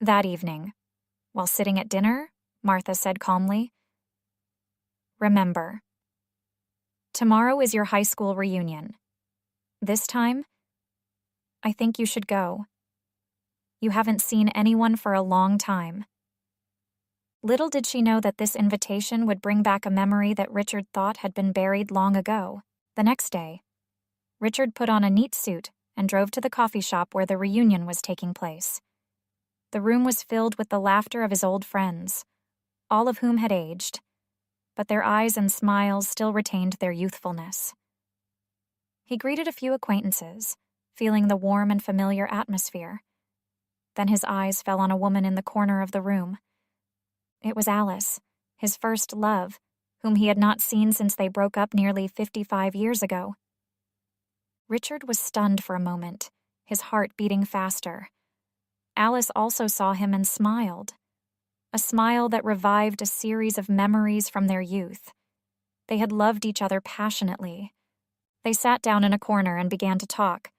That evening, while sitting at dinner, Martha said calmly, "Remember, tomorrow is your high school reunion. This time, I think you should go. You haven't seen anyone for a long time." Little did she know that this invitation would bring back a memory that Richard thought had been buried long ago. The next day, Richard put on a neat suit and drove to the coffee shop where the reunion was taking place. The room was filled with the laughter of his old friends, all of whom had aged, but their eyes and smiles still retained their youthfulness. He greeted a few acquaintances, feeling the warm and familiar atmosphere. Then his eyes fell on a woman in the corner of the room. It was Alice, his first love, whom he had not seen since they broke up nearly 55 years ago. Richard was stunned for a moment, his heart beating faster. Alice also saw him and smiled, a smile that revived a series of memories from their youth. They had loved each other passionately. They sat down in a corner and began to talk.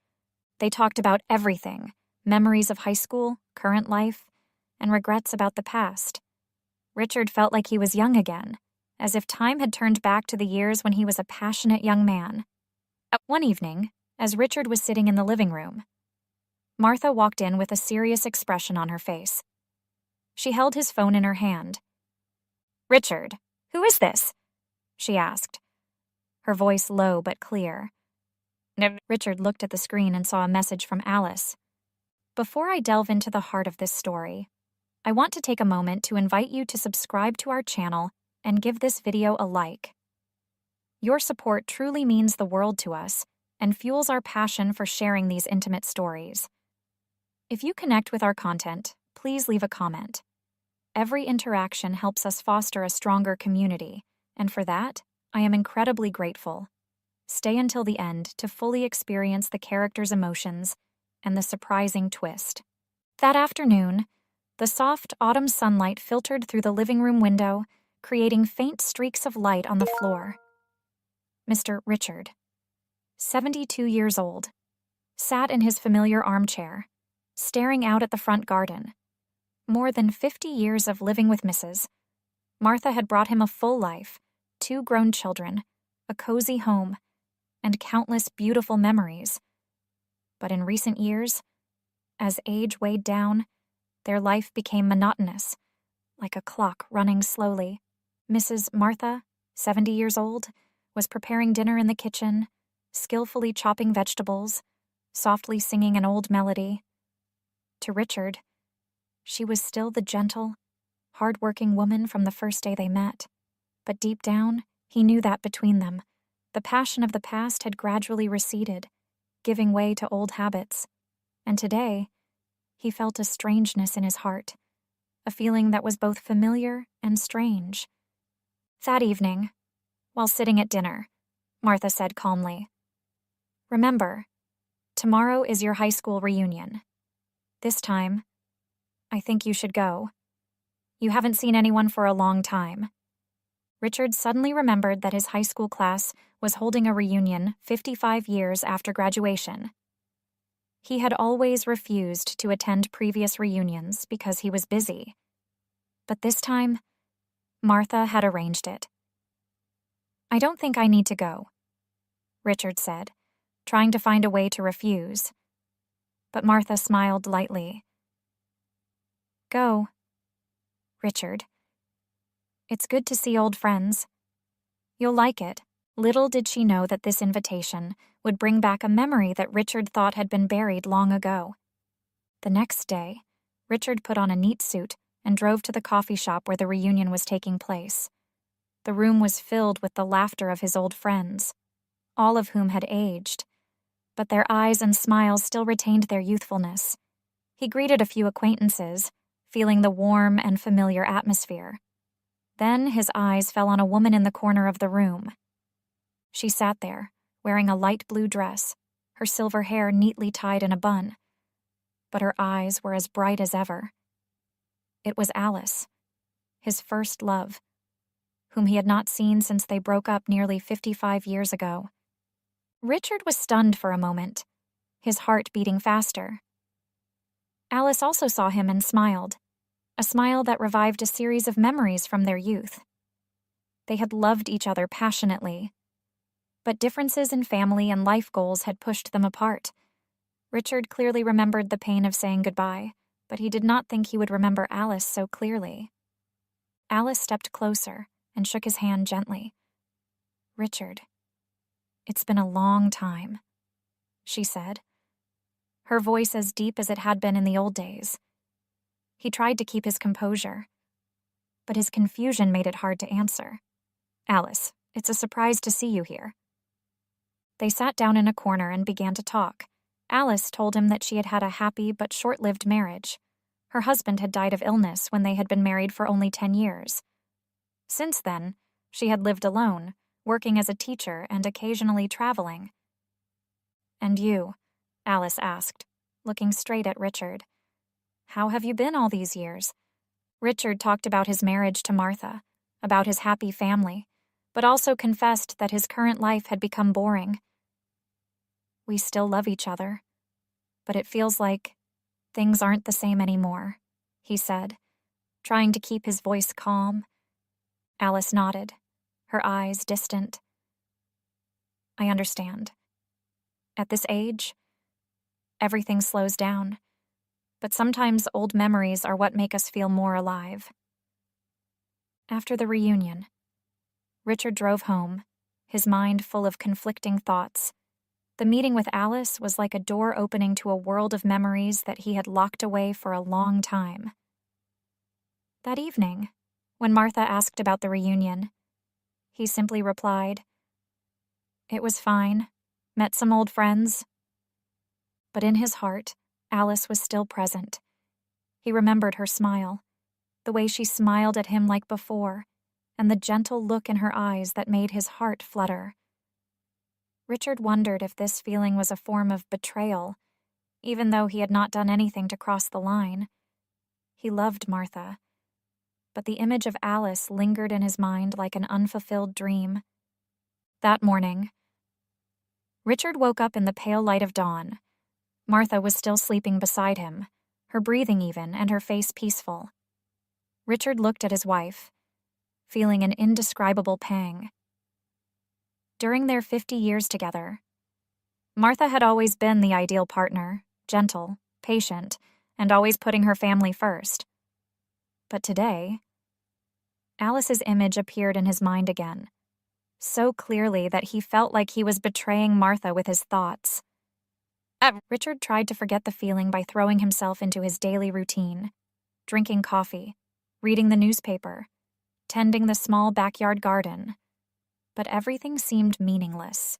They talked about everything, memories of high school, current life, and regrets about the past. Richard felt like he was young again, as if time had turned back to the years when he was a passionate young man. One evening, as Richard was sitting in the living room, Martha walked in with a serious expression on her face. She held his phone in her hand. "Richard, who is this?" she asked, her voice low but clear. Richard looked at the screen and saw a message from Alice. "Before I delve into the heart of this story, I want to take a moment to invite you to subscribe to our channel and give this video a like. Your support truly means the world to us and fuels our passion for sharing these intimate stories. If you connect with our content, please leave a comment. Every interaction helps us foster a stronger community, and for that, I am incredibly grateful. Stay until the end to fully experience the characters' emotions and the surprising twist." That afternoon, the soft autumn sunlight filtered through the living room window, creating faint streaks of light on the floor. Mr. Richard, 72 years old, sat in his familiar armchair, staring out at the front garden. More than 50 years of living with Mrs. Martha had brought him a full life, 2 grown children, a cozy home, and countless beautiful memories. But in recent years, as age weighed down, their life became monotonous, like a clock running slowly. Mrs. Martha, 70 years old, was preparing dinner in the kitchen, skillfully chopping vegetables, softly singing an old melody. To Richard, she was still the gentle, hard-working woman from the first day they met. But deep down, he knew that between them, the passion of the past had gradually receded, giving way to old habits. And today, he felt a strangeness in his heart, a feeling that was both familiar and strange. That evening, while sitting at dinner, Martha said calmly, "Remember, tomorrow is your high school reunion. This time, I think you should go. You haven't seen anyone for a long time." Richard suddenly remembered that his high school class was holding a reunion 55 years after graduation. He had always refused to attend previous reunions because he was busy. But this time, Martha had arranged it. "I don't think I need to go," Richard said, trying to find a way to refuse. But Martha smiled lightly. "Go, Richard. It's good to see old friends. You'll like it." Little did she know that this invitation would bring back a memory that Richard thought had been buried long ago. The next day, Richard put on a neat suit and drove to the coffee shop where the reunion was taking place. The room was filled with the laughter of his old friends, all of whom had aged, but their eyes and smiles still retained their youthfulness. He greeted a few acquaintances, feeling the warm and familiar atmosphere. Then his eyes fell on a woman in the corner of the room. She sat there, wearing a light blue dress, her silver hair neatly tied in a bun, but her eyes were as bright as ever. It was Alice, his first love, whom he had not seen since they broke up nearly 55 years ago. Richard was stunned for a moment, his heart beating faster. Alice also saw him and smiled, a smile that revived a series of memories from their youth. They had loved each other passionately, but differences in family and life goals had pushed them apart. Richard clearly remembered the pain of saying goodbye, but he did not think he would remember Alice so clearly. Alice stepped closer and shook his hand gently. "Richard, it's been a long time," she said, her voice as deep as it had been in the old days. He tried to keep his composure, but his confusion made it hard to answer. "Alice, it's a surprise to see you here." They sat down in a corner and began to talk. Alice told him that she had had a happy but short-lived marriage. Her husband had died of illness when they had been married for only 10 years. Since then, she had lived alone, working as a teacher and occasionally traveling. "And you?" Alice asked, looking straight at Richard. "How have you been all these years?" Richard talked about his marriage to Martha, about his happy family, but also confessed that his current life had become boring. "We still love each other, but it feels like things aren't the same anymore," he said, trying to keep his voice calm. Alice nodded, her eyes distant. "I understand. At this age, everything slows down, but sometimes old memories are what make us feel more alive." After the reunion, Richard drove home, his mind full of conflicting thoughts. The meeting with Alice was like a door opening to a world of memories that he had locked away for a long time. That evening, when Martha asked about the reunion, he simply replied, "It was fine. Met some old friends." But in his heart, Alice was still present. He remembered her smile, the way she smiled at him like before, and the gentle look in her eyes that made his heart flutter. Richard wondered if this feeling was a form of betrayal, even though he had not done anything to cross the line. He loved Martha, but the image of Alice lingered in his mind like an unfulfilled dream. That morning, Richard woke up in the pale light of dawn. Martha was still sleeping beside him, her breathing even and her face peaceful. Richard looked at his wife, feeling an indescribable pang. During their 50 years together, Martha had always been the ideal partner, gentle, patient, and always putting her family first. But today, Alice's image appeared in his mind again, so clearly that he felt like he was betraying Martha with his thoughts. Richard tried to forget the feeling by throwing himself into his daily routine, drinking coffee, reading the newspaper, tending the small backyard garden. But everything seemed meaningless.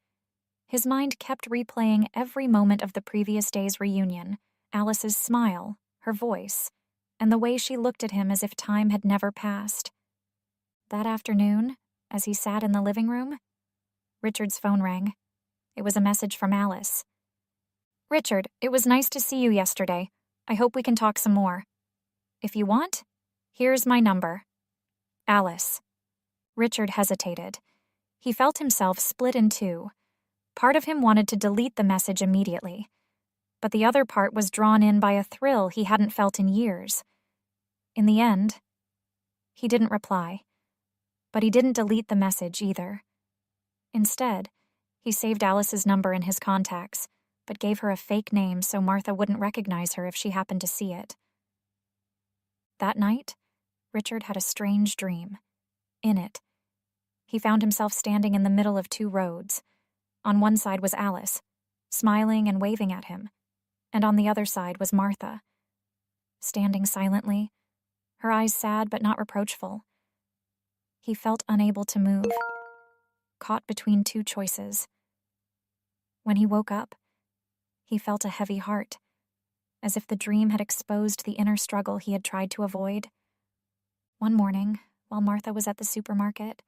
His mind kept replaying every moment of the previous day's reunion, Alice's smile, her voice, and the way she looked at him as if time had never passed. That afternoon, as he sat in the living room, Richard's phone rang. It was a message from Alice. "Richard, it was nice to see you yesterday. I hope we can talk some more. If you want, here's my number. Alice." Richard hesitated. He felt himself split in two. Part of him wanted to delete the message immediately, but the other part was drawn in by a thrill he hadn't felt in years. In the end, he didn't reply, but he didn't delete the message either. Instead, he saved Alice's number in his contacts, but gave her a fake name so Martha wouldn't recognize her if she happened to see it. That night, Richard had a strange dream. In it, he found himself standing in the middle of two roads. On one side was Alice, smiling and waving at him, and on the other side was Martha, standing silently, her eyes sad but not reproachful. He felt unable to move, caught between two choices. When he woke up, he felt a heavy heart, as if the dream had exposed the inner struggle he had tried to avoid. One morning, while Martha was at the supermarket,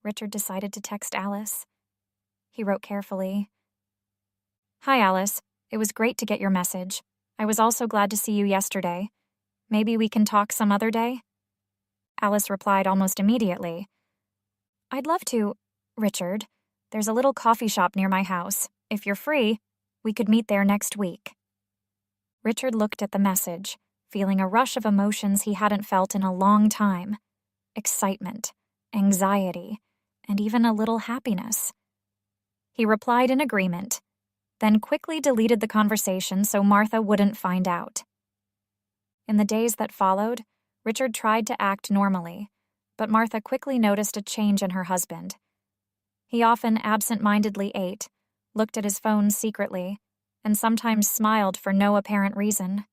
Richard decided to text Alice. He wrote carefully, "Hi, Alice. It was great to get your message. I was also glad to see you yesterday. Maybe we can talk some other day?" Alice replied almost immediately, "I'd love to, Richard. There's a little coffee shop near my house. If you're free, we could meet there next week." Richard looked at the message, feeling a rush of emotions he hadn't felt in a long time. Excitement, anxiety, and even a little happiness. He replied in agreement, then quickly deleted the conversation so Martha wouldn't find out. In the days that followed, Richard tried to act normally, but Martha quickly noticed a change in her husband. He often absent-mindedly ate, looked at his phone secretly, and sometimes smiled for no apparent reason.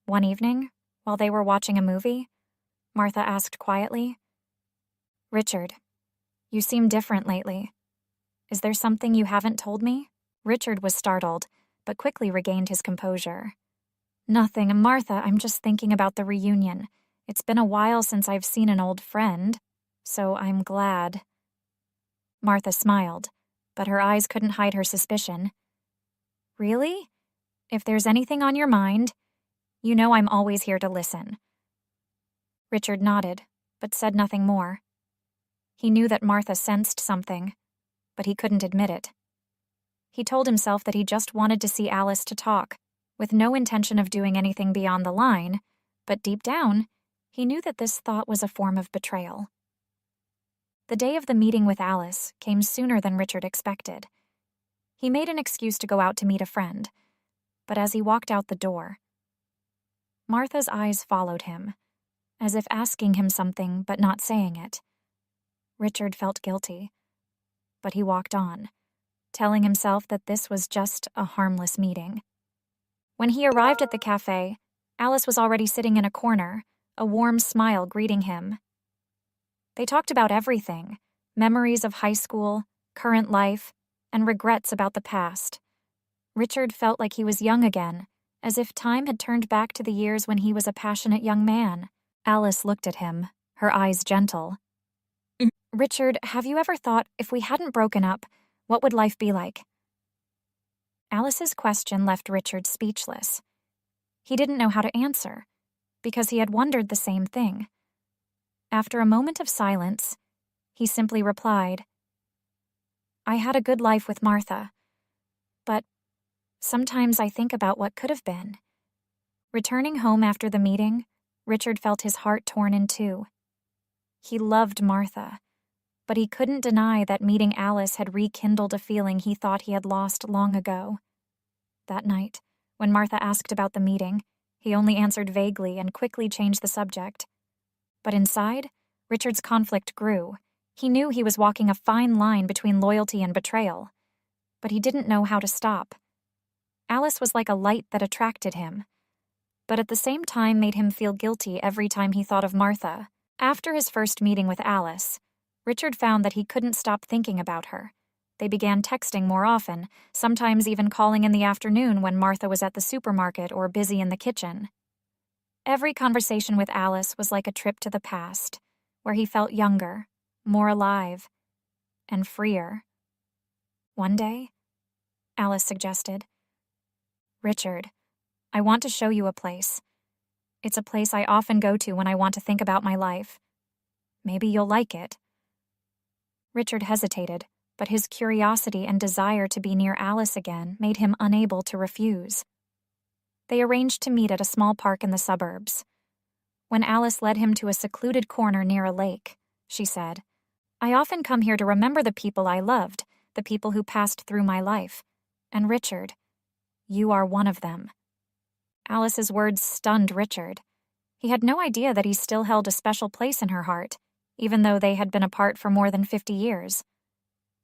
One evening, while they were watching a movie, Martha asked quietly, "Richard, you seem different lately. Is there something you haven't told me?" Richard was startled, but quickly regained his composure. "Nothing, Martha, I'm just thinking about the reunion. It's been a while since I've seen an old friend, so I'm glad." Martha smiled, but her eyes couldn't hide her suspicion. "Really? If there's anything on your mind, you know I'm always here to listen." Richard nodded, but said nothing more. He knew that Martha sensed something, but he couldn't admit it. He told himself that he just wanted to see Alice to talk, with no intention of doing anything beyond the line, but deep down, he knew that this thought was a form of betrayal. The day of the meeting with Alice came sooner than Richard expected. He made an excuse to go out to meet a friend, but as he walked out the door, Martha's eyes followed him, as if asking him something but not saying it. Richard felt guilty, but he walked on, telling himself that this was just a harmless meeting. When he arrived at the cafe, Alice was already sitting in a corner, a warm smile greeting him. They talked about everything: memories of high school, current life, and regrets about the past. Richard felt like he was young again, as if time had turned back to the years when he was a passionate young man. Alice looked at him, her eyes gentle. "Richard, have you ever thought, if we hadn't broken up, what would life be like?" Alice's question left Richard speechless. He didn't know how to answer, because he had wondered the same thing. After a moment of silence, he simply replied, "I had a good life with Martha, but sometimes I think about what could have been." Returning home after the meeting, Richard felt his heart torn in two. He loved Martha, but he couldn't deny that meeting Alice had rekindled a feeling he thought he had lost long ago. That night, when Martha asked about the meeting, he only answered vaguely and quickly changed the subject. But inside, Richard's conflict grew. He knew he was walking a fine line between loyalty and betrayal, but he didn't know how to stop. Alice was like a light that attracted him, but at the same time made him feel guilty every time he thought of Martha. After his first meeting with Alice, Richard found that he couldn't stop thinking about her. They began texting more often, sometimes even calling in the afternoon when Martha was at the supermarket or busy in the kitchen. Every conversation with Alice was like a trip to the past, where he felt younger, more alive, and freer. One day, Alice suggested, "Richard, I want to show you a place. It's a place I often go to when I want to think about my life. Maybe you'll like it." Richard hesitated, but his curiosity and desire to be near Alice again made him unable to refuse. They arranged to meet at a small park in the suburbs. When Alice led him to a secluded corner near a lake, she said, "I often come here to remember the people I loved, the people who passed through my life. And Richard, you are one of them." Alice's words stunned Richard. He had no idea that he still held a special place in her heart, even though they had been apart for more than 50 years.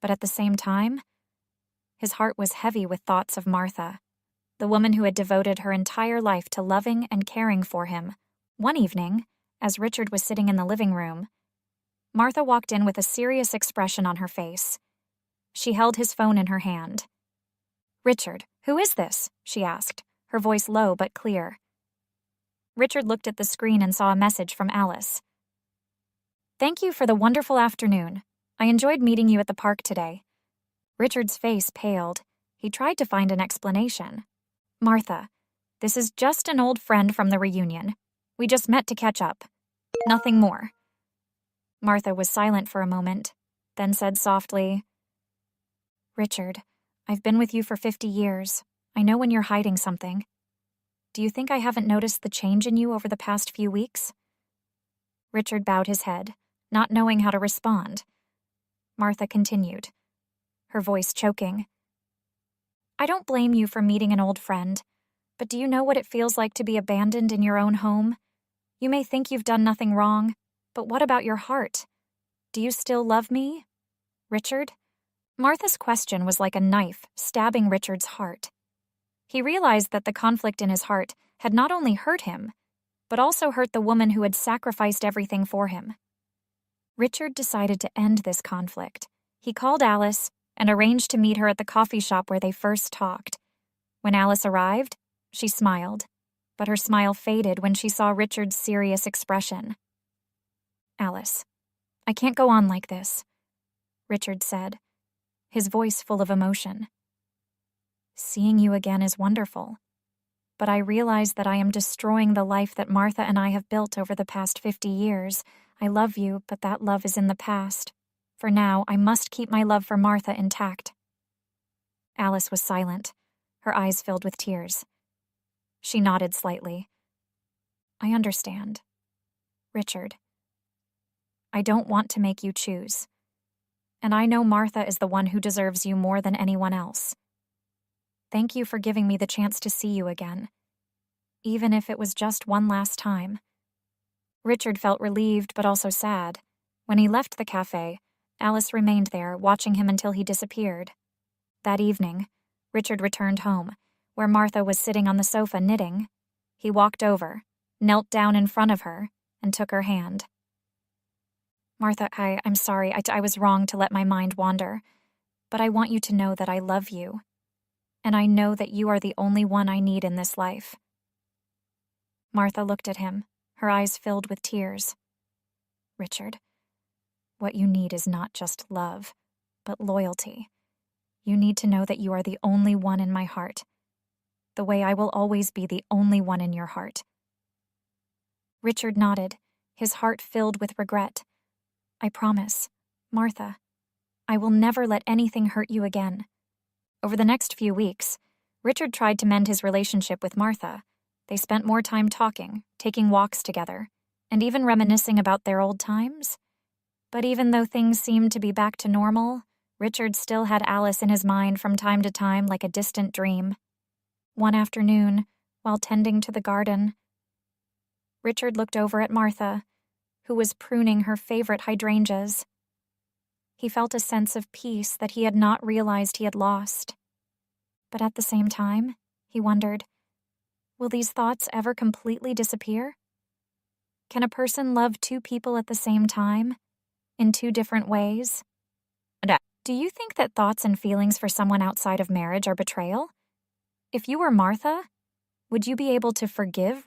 But at the same time, his heart was heavy with thoughts of Martha, the woman who had devoted her entire life to loving and caring for him. One evening, as Richard was sitting in the living room, Martha walked in with a serious expression on her face. She held his phone in her hand. "Richard, who is this?" she asked, her voice low but clear. Richard looked at the screen and saw a message from Alice. "Thank you for the wonderful afternoon. I enjoyed meeting you at the park today." Richard's face paled. He tried to find an explanation. "Martha, this is just an old friend from the reunion. We just met to catch up. Nothing more." Martha was silent for a moment, then said softly, "Richard, I've been with you for 50 years. I know when you're hiding something." do you think I haven't noticed the change in you over the past few weeks?" Richard bowed his head, not knowing how to respond. Martha continued, her voice choking. "I don't blame you for meeting an old friend, but do you know what it feels like to be abandoned in your own home? You may think you've done nothing wrong, but what about your heart? Do you still love me, Richard?" Martha's question was like a knife stabbing Richard's heart. He realized that the conflict in his heart had not only hurt him, but also hurt the woman who had sacrificed everything for him. Richard decided to end this conflict. He called Alice and arranged to meet her at the coffee shop where they first talked. When Alice arrived, she smiled, but her smile faded when she saw Richard's serious expression. "Alice, I can't go on like this," Richard said, his voice full of emotion. "Seeing you again is wonderful, but I realize that I am destroying the life that Martha and I have built over the past 50 years. I love you, but that love is in the past. For now, I must keep my love for Martha intact." Alice was silent, her eyes filled with tears. She nodded slightly. "I understand. Richard, I don't want to make you choose. And I know Martha is the one who deserves you more than anyone else. Thank you for giving me the chance to see you again, even if it was just one last time." Richard felt relieved but also sad. When he left the cafe, Alice remained there, watching him until he disappeared. That evening, Richard returned home, where Martha was sitting on the sofa knitting. He walked over, knelt down in front of her, and took her hand. "Martha, I'm sorry, I was wrong to let my mind wander, but I want you to know that I love you, and I know that you are the only one I need in this life." Martha looked at him, her eyes filled with tears. "Richard, what you need is not just love, but loyalty. You need to know that you are the only one in my heart, the way I will always be the only one in your heart." Richard nodded, his heart filled with regret. "I promise, Martha, I will never let anything hurt you again." Over the next few weeks, Richard tried to mend his relationship with Martha. They spent more time talking, taking walks together, and even reminiscing about their old times. But even though things seemed to be back to normal, Richard still had Alice in his mind from time to time like a distant dream. One afternoon, while tending to the garden, Richard looked over at Martha, who was pruning her favorite hydrangeas. He felt a sense of peace that he had not realized he had lost. But at the same time, he wondered, will these thoughts ever completely disappear? Can a person love two people at the same time, in two different ways? Do you think that thoughts and feelings for someone outside of marriage are betrayal? If you were Martha, would you be able to forgive